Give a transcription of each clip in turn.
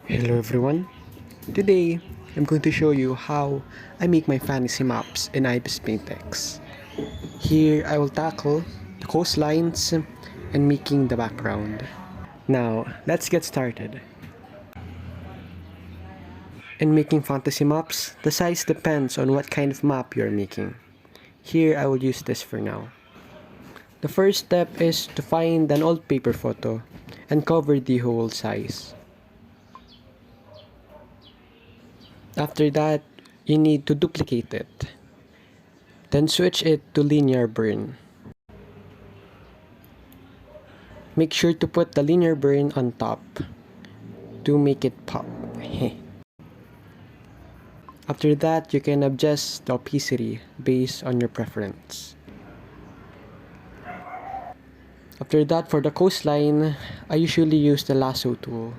Hello everyone. Today I'm going to show you how I make my fantasy maps in Ibis Paint X. Here I will tackle the coastlines and making the background. Now let's get started. In making fantasy maps, the size depends on what kind of map you're making. Here I will use this for now. The first step is to find an old paper photo and cover the whole size. After that, you need to duplicate it. Then switch it to linear burn. Make sure to put the linear burn on top to make it pop. After that, you can adjust the opacity based on your preference. After that, for the coastline, I usually use the lasso tool.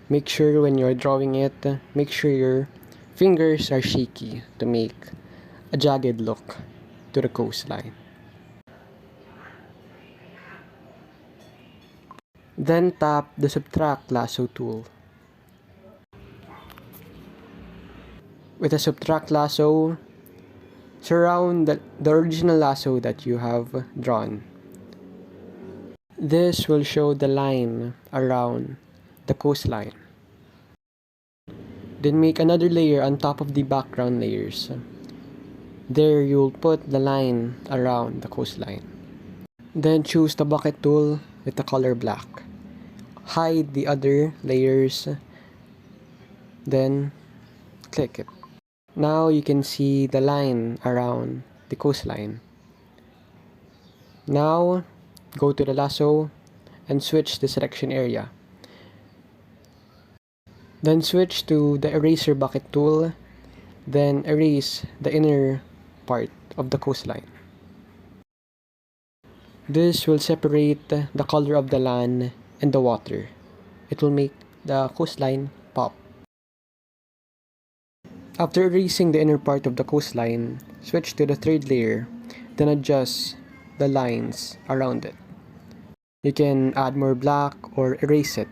Make sure when you're drawing it, make sure your fingers are shaky to make a jagged look to the coastline. Then tap the subtract lasso tool. With the subtract lasso, surround the original lasso that you have drawn. This will show the line around the coastline. Then make another layer on top of the background layers. There you'll put the line around the coastline. Then choose the bucket tool with the color black. Hide the other layers. Then click it. Now you can see the line around the coastline. Now go to the lasso and switch the selection area. Then switch to the eraser bucket tool, then erase the inner part of the coastline. This will separate the color of the land and the water. It will make the coastline pop. After erasing the inner part of the coastline, switch to the third layer, then adjust the lines around it. You can add more black or erase it.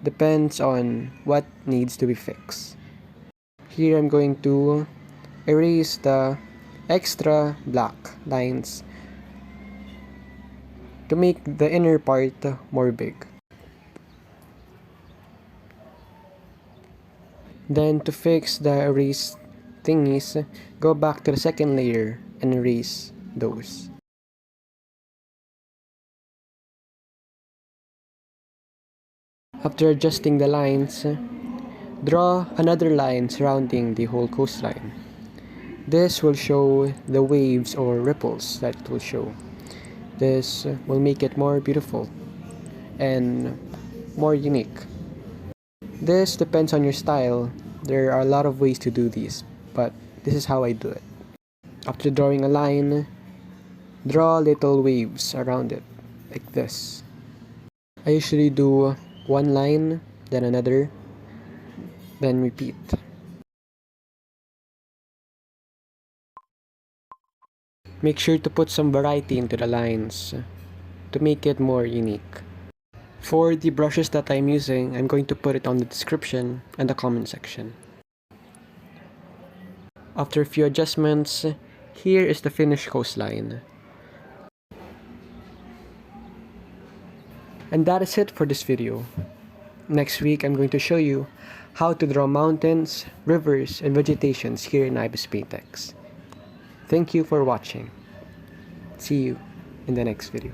Depends on what needs to be fixed. Here I'm going to erase the extra black lines to make the inner part more big. Then to fix the erase thingies, go back to the second layer and erase those. After adjusting the lines, draw another line surrounding the whole coastline. This will show the waves or ripples that it will show. This will make it more beautiful and more unique. This depends on your style. There are a lot of ways to do this, but this is how I do it. After drawing a line, draw little waves around it, like this. I usually do one line, then another, then repeat. Make sure to put some variety into the lines to make it more unique. For the brushes that I'm using, I'm going to put it on the description and the comment section. After a few adjustments, here is the finished coastline. And that is it for this video. Next week, I'm going to show you how to draw mountains, rivers, and vegetations here in Ibis Paint X. Thank you for watching. See you in the next video.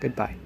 Goodbye.